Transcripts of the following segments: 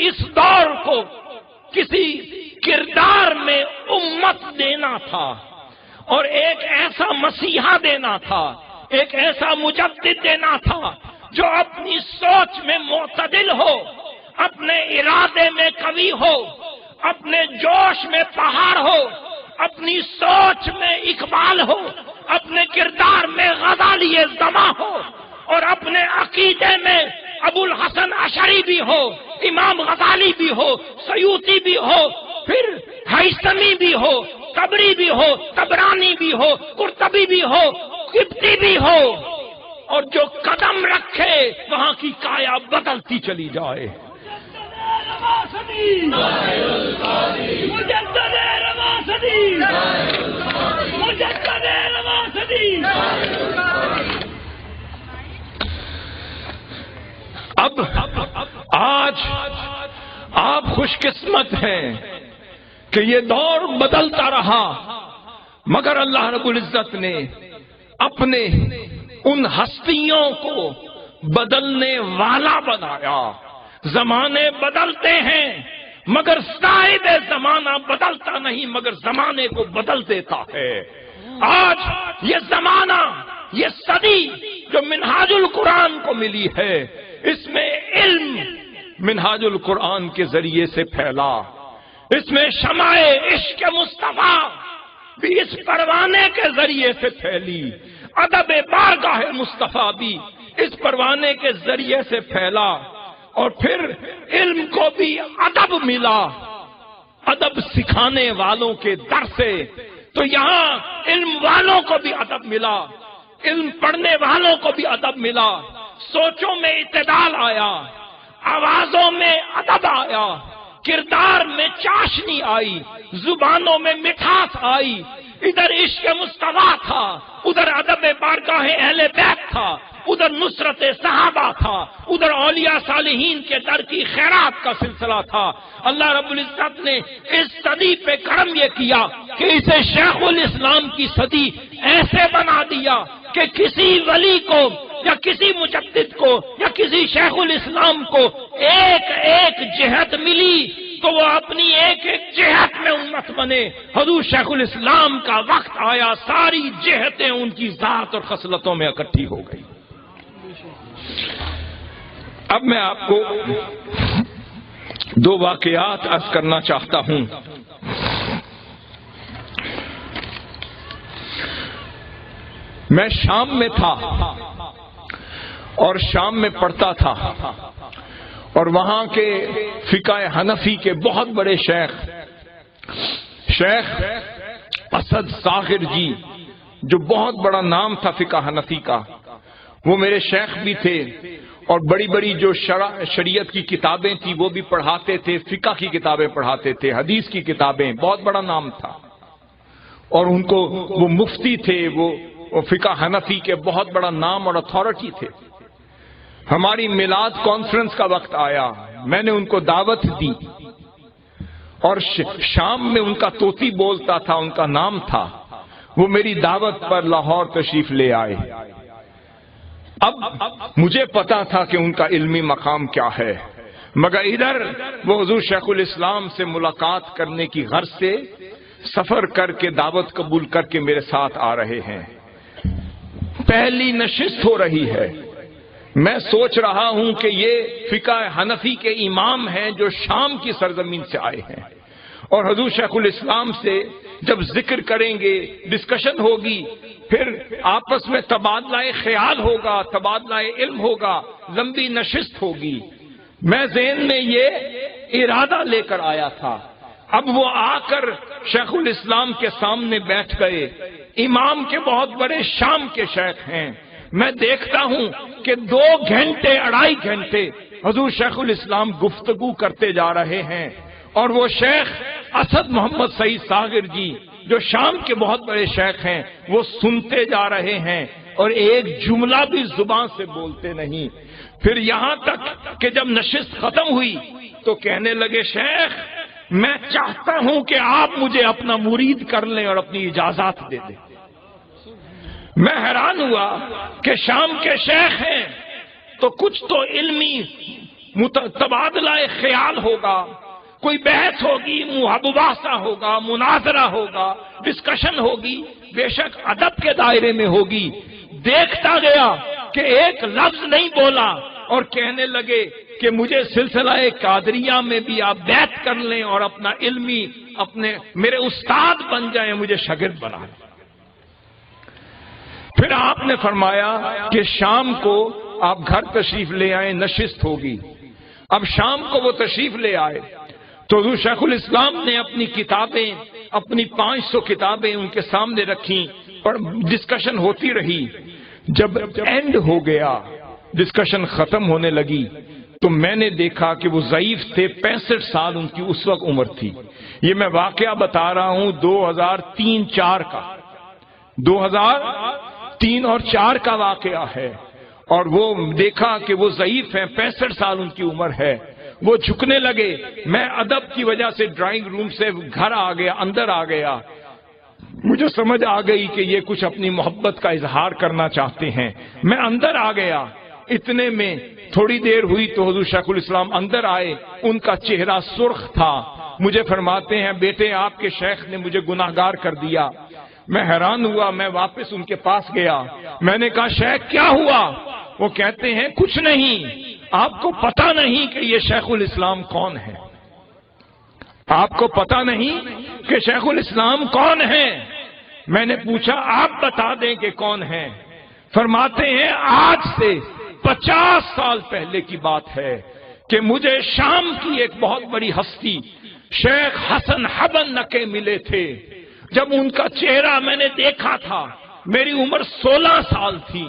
اس دور کو کسی کردار میں امت دینا تھا اور ایک ایسا مسیحا دینا تھا، ایک ایسا مجدد دینا تھا جو اپنی سوچ میں معتدل ہو، اپنے ارادے میں قوی ہو، اپنے جوش میں پہاڑ ہو، اپنی سوچ میں اقبال ہو، اپنے کردار میں غزالی زماں ہو، اور اپنے عقیدے میں ابو الحسن اشعری بھی ہو، امام غزالی بھی ہو، سیوطی بھی ہو، پھر ہیثمی بھی ہو، طبری بھی ہو، طبرانی بھی ہو، قرطبی بھی ہو، قبطی بھی ہو، اور جو قدم رکھے وہاں کی کایا بدلتی چلی جائے۔ اب آج آپ خوش قسمت ہیں کہ یہ دور بدلتا رہا، مگر اللہ رب العزت نے اپنے ان ہستیوں کو بدلنے والا بنایا۔ زمانے بدلتے ہیں مگر صاحب زمانہ بدلتا نہیں، مگر زمانے کو بدل دیتا ہے۔ آج یہ زمانہ، یہ صدی جو منہاج القرآن کو ملی ہے، اس میں علم منہاج القرآن کے ذریعے سے پھیلا، اس میں شمع عشق مصطفیٰ بھی اس پروانے کے ذریعے سے پھیلی، ادب بارگاہ مصطفیٰ بھی اس پروانے کے ذریعے سے پھیلا، اور پھر علم کو بھی ادب ملا، ادب سکھانے والوں کے در سے۔ تو یہاں علم والوں کو بھی ادب ملا، علم پڑھنے والوں کو بھی ادب ملا، سوچوں میں اعتدال آیا، آوازوں میں ادب آیا، کردار میں چاشنی آئی، زبانوں میں مٹھاس آئی۔ ادھر عشق مصطفیٰ تھا، ادھر ادب بارگاہ اہل بیت تھا، ادھر نصرت صحابہ تھا، ادھر اولیاء صالحین کے در کی خیرات کا سلسلہ تھا۔ اللہ رب العزت نے اس صدی پہ کرم یہ کیا کہ اسے شیخ الاسلام کی صدی ایسے بنا دیا کہ کسی ولی کو یا کسی مجدد کو یا کسی شیخ الاسلام کو ایک ایک جہت ملی تو وہ اپنی ایک ایک جہت میں امت بنے۔ حضور شیخ الاسلام کا وقت آیا، ساری جہتیں ان کی ذات اور خصلتوں میں اکٹھی ہو گئی۔ اب میں آپ کو دو واقعات عرض کرنا چاہتا ہوں۔ میں شام میں تھا اور شام میں پڑھتا تھا، اور وہاں کے فقہ حنفی کے بہت بڑے شیخ اسد صاغر جی، جو بہت بڑا نام تھا فقہ حنفی کا، وہ میرے شیخ بھی تھے، اور بڑی بڑی جو شریعت کی کتابیں تھی وہ بھی پڑھاتے تھے، فقہ کی کتابیں پڑھاتے تھے، حدیث کی کتابیں، بہت بڑا نام تھا، اور ان کو وہ مفتی تھے، وہ فقہ حنفی کے بہت بڑا نام اور اتھارٹی تھے۔ ہماری میلاد کانفرنس کا وقت آیا، میں نے ان کو دعوت دی، اور شام میں ان کا طوطی بولتا تھا، ان کا نام تھا، وہ میری دعوت پر لاہور تشریف لے آئے۔ اب مجھے پتا تھا کہ ان کا علمی مقام کیا ہے، مگر ادھر وہ حضور شیخ الاسلام سے ملاقات کرنے کی غرض سے سفر کر کے دعوت قبول کر کے میرے ساتھ آ رہے ہیں۔ پہلی نشست ہو رہی ہے، میں سوچ رہا ہوں کہ یہ فقہ حنفی کے امام ہیں جو شام کی سرزمین سے آئے ہیں، اور حضور شیخ الاسلام سے جب ذکر کریں گے، ڈسکشن ہوگی، پھر آپس میں تبادلہ خیال ہوگا، تبادلہ علم ہوگا، لمبی نشست ہوگی۔ میں ذہن میں یہ ارادہ لے کر آیا تھا۔ اب وہ آ کر شیخ الاسلام کے سامنے بیٹھ گئے، امام کے بہت بڑے شام کے شیخ ہیں۔ میں دیکھتا ہوں کہ 2 گھنٹے 2.5 گھنٹے حضور شیخ الاسلام گفتگو کرتے جا رہے ہیں، اور وہ شیخ اسد محمد سعید صاغر جی جو شام کے بہت بڑے شیخ ہیں وہ سنتے جا رہے ہیں، اور ایک جملہ بھی زبان سے بولتے نہیں۔ پھر یہاں تک کہ جب نشست ختم ہوئی تو کہنے لگے، شیخ میں چاہتا ہوں کہ آپ مجھے اپنا مرید کر لیں اور اپنی اجازت دے دیں۔ میں حیران ہوا کہ شام کے شیخ ہیں تو کچھ تو علمی تبادلہ خیال ہوگا، کوئی بحث ہوگی، مباحثہ ہوگا، مناظرہ ہوگا، ڈسکشن ہوگی، بے شک ادب کے دائرے میں ہوگی۔ دیکھتا گیا کہ ایک لفظ نہیں بولا اور کہنے لگے کہ مجھے سلسلہ قادریہ میں بھی آپ بیعت کر لیں اور اپنا علمی میرے استاد بن جائیں، مجھے شاگرد بنا لیں۔ پھر آپ نے فرمایا کہ شام کو آپ گھر تشریف لے آئیں، نشست ہوگی۔ اب شام کو وہ تشریف لے آئے تو حضور شیخ الاسلام نے اپنی کتابیں، اپنی 500 کتابیں ان کے سامنے رکھیں اور ڈسکشن ہوتی رہی۔ جب اینڈ ہو گیا، ڈسکشن ختم ہونے لگی، تو میں نے دیکھا کہ وہ ضعیف تھے، 65 سال ان کی اس وقت عمر تھی۔ یہ میں واقعہ بتا رہا ہوں 2003-4 کا، 2003 اور 4 کا واقعہ ہے، اور وہ دیکھا کہ وہ ضعیف ہیں، 65 سال ان کی عمر ہے۔ وہ جھکنے لگے۔ میں ادب کی وجہ سے ڈرائنگ روم سے گھر آ گیا، اندر آ گیا۔ مجھے سمجھ آ گئی کہ یہ کچھ اپنی محبت کا اظہار کرنا چاہتے ہیں۔ میں اندر آ گیا۔ اتنے میں تھوڑی دیر ہوئی تو حضور شیخ الاسلام اندر آئے، ان کا چہرہ سرخ تھا۔ مجھے فرماتے ہیں بیٹے آپ کے شیخ نے مجھے گناہگار کر دیا۔ میں حیران ہوا، میں واپس ان کے پاس گیا۔ میں نے کہا شیخ کیا ہوا؟ وہ کہتے ہیں کچھ نہیں، آپ کو پتہ نہیں کہ یہ شیخ الاسلام کون ہے؟ آپ کو پتہ نہیں کہ شیخ الاسلام کون ہے؟ میں نے پوچھا آپ بتا دیں کہ کون ہے۔ فرماتے ہیں آج سے 50 سال پہلے کی بات ہے کہ مجھے شام کی ایک بہت بڑی ہستی شیخ حسن حبن نقے ملے تھے۔ جب ان کا چہرہ میں نے دیکھا تھا، میری عمر 16 سال تھی،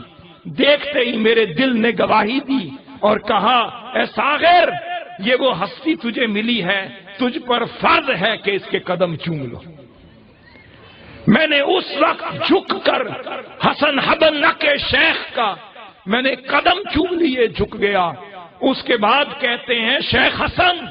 دیکھتے ہی میرے دل نے گواہی دی اور کہا اے ساغر، یہ وہ ہستی تجھے ملی ہے، تجھ پر فرض ہے کہ اس کے قدم چوم لو۔ میں نے اس وقت جھک کر حسن حبن نقے شیخ کا میں نے قدم چوم لیے، جھک گیا۔ اس کے بعد کہتے ہیں شیخ حسن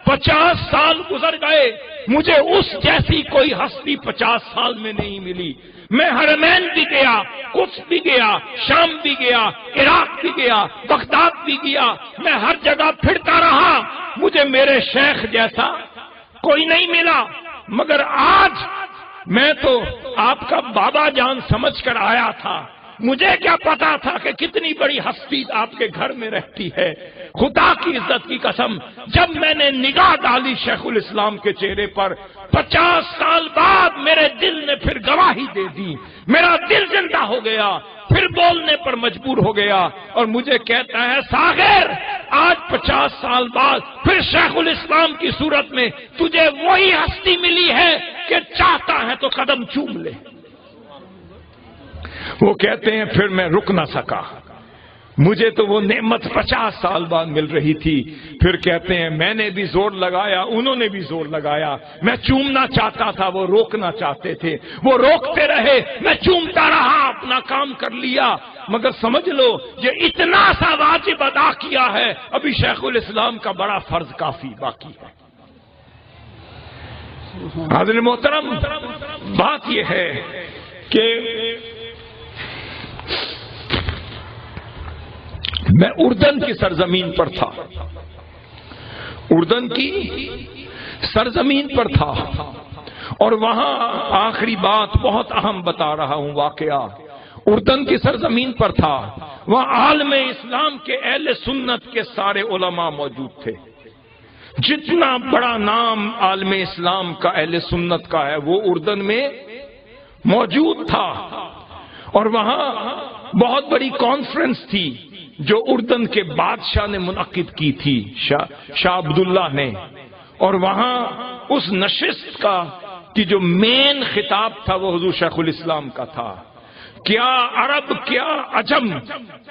50 سال گزر گئے، مجھے اس جیسی کوئی ہستی 50 سال میں نہیں ملی۔ میں حرمین بھی گیا، قدس بھی گیا، شام بھی گیا، عراق بھی گیا، بغداد بھی گیا، میں ہر جگہ پھرتا رہا، مجھے میرے شیخ جیسا کوئی نہیں ملا۔ مگر آج میں تو آپ کا بابا جان سمجھ کر آیا تھا، مجھے کیا پتا تھا کہ کتنی بڑی ہستی آپ کے گھر میں رہتی ہے۔ خدا کی عزت کی قسم، جب میں نے نگاہ ڈالی شیخ الاسلام کے چہرے پر، 50 سال بعد میرے دل نے پھر گواہی دے دی، میرا دل زندہ ہو گیا، پھر بولنے پر مجبور ہو گیا، اور مجھے کہتا ہے ساغر آج 50 سال بعد پھر شیخ الاسلام کی صورت میں تجھے وہی ہستی ملی ہے کہ چاہتا ہے تو قدم چوم لے۔ وہ کہتے ہیں پھر میں رک نہ سکا، مجھے تو وہ نعمت 50 سال بعد مل رہی تھی۔ پھر کہتے ہیں میں نے بھی زور لگایا، انہوں نے بھی زور لگایا، میں چومنا چاہتا تھا، وہ روکنا چاہتے تھے، وہ روکتے رہے، میں چومتا رہا، اپنا کام کر لیا۔ مگر سمجھ لو یہ اتنا سا واجب ادا کیا ہے، ابھی شیخ الاسلام کا بڑا فرض کافی باقی ہے۔ حاضر محترم، بات یہ ہے کہ میں اردن کی سرزمین پر تھا، اردن کی سرزمین پر تھا، اور وہاں آخری بات بہت اہم بتا رہا ہوں واقعہ، اردن کی سرزمین پر تھا، وہاں عالم اسلام کے اہل سنت کے سارے علماء موجود تھے۔ جتنا بڑا نام عالم اسلام کا اہل سنت کا ہے وہ اردن میں موجود تھا، اور وہاں بہت بڑی کانفرنس تھی جو اردن کے بادشاہ نے منعقد کی تھی، شاہ عبداللہ نے، اور وہاں اس نشست کا کی جو مین خطاب تھا وہ حضور شیخ الاسلام کا تھا۔ کیا عرب، کیا عجم،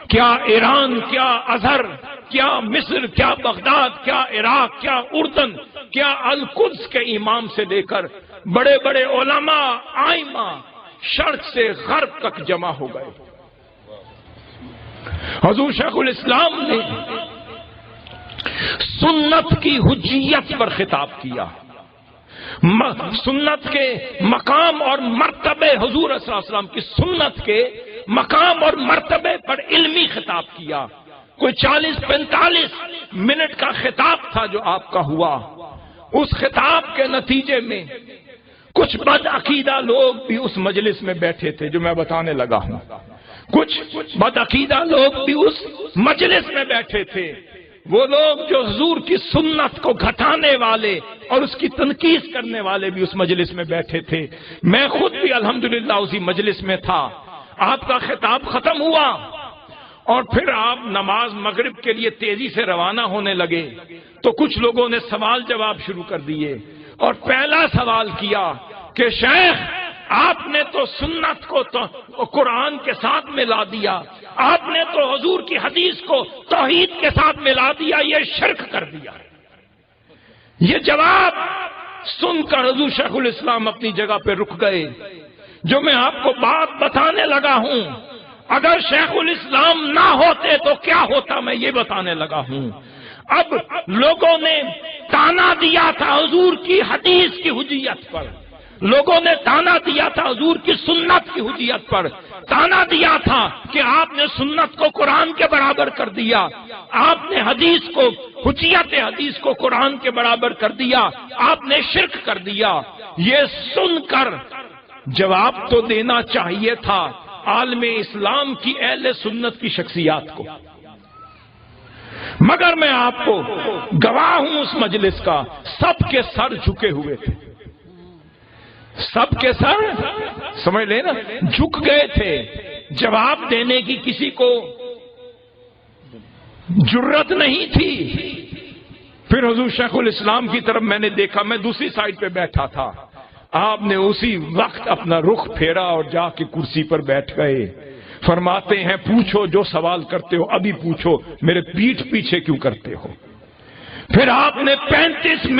کیا ایران، کیا ازہر، کیا مصر، کیا بغداد، کیا عراق، کیا اردن، کیا القدس کے امام سے لے کر بڑے بڑے علماء آئمہ شرق سے غرب تک جمع ہو گئے۔ حضور شیخ الاسلام نے سنت کی حجیت پر خطاب کیا، سنت کے مقام اور مرتبے، حضور صلی اللہ علیہ وسلم کی سنت کے مقام اور مرتبے پر علمی خطاب کیا۔ کوئی 40-45 منٹ کا خطاب تھا جو آپ کا ہوا. اس خطاب کے نتیجے میں کچھ بد عقیدہ لوگ بھی اس مجلس میں بیٹھے تھے جو میں بتانے لگا ہوں. کچھ بد عقیدہ لوگ بھی اس مجلس میں بیٹھے تھے. وہ لوگ جو حضور کی سنت کو گھٹانے والے اور اس کی تنقید کرنے والے بھی اس مجلس میں بیٹھے تھے. میں خود بھی الحمدللہ اسی مجلس میں تھا. آپ کا خطاب ختم ہوا اور پھر آپ نماز مغرب کے لیے تیزی سے روانہ ہونے لگے تو کچھ لوگوں نے سوال جواب شروع کر دیے اور پہلا سوال کیا کہ شیخ آپ نے تو سنت کو تو قرآن کے ساتھ ملا دیا, آپ نے تو حضور کی حدیث کو توحید کے ساتھ ملا دیا, یہ شرک کر دیا. یہ جواب سن کر حضور شیخ الاسلام اپنی جگہ پہ رک گئے. جو میں آپ کو بات بتانے لگا ہوں, اگر شیخ الاسلام نہ ہوتے تو کیا ہوتا, میں یہ بتانے لگا ہوں. اب لوگوں نے تانا دیا تھا حضور کی حدیث کی حجیت پر, لوگوں نے تانا دیا تھا حضور کی سنت کی حجیت پر, تانا دیا تھا کہ آپ نے سنت کو قرآن کے برابر کر دیا, آپ نے حدیث کو حجیت حدیث کو قرآن کے برابر کر دیا, آپ نے شرک کر دیا. یہ سن کر جواب تو دینا چاہیے تھا عالم اسلام کی اہل سنت کی شخصیات کو, مگر میں آپ کو گواہ ہوں اس مجلس کا, سب کے سر جھکے ہوئے تھے, سب کے سر سمجھ لیں نا جھک گئے تھے. جواب دینے کی کسی کو جرت نہیں تھی. پھر حضور شیخ الاسلام کی طرف میں نے دیکھا, میں دوسری سائڈ پہ بیٹھا تھا. آپ نے اسی وقت اپنا رخ پھیرا اور جا کے کرسی پر بیٹھ گئے. فرماتے ہیں پوچھو جو سوال کرتے ہو ابھی پوچھو, میرے پیٹھ پیچھے کیوں کرتے ہو. پھر آپ نے 35 منٹ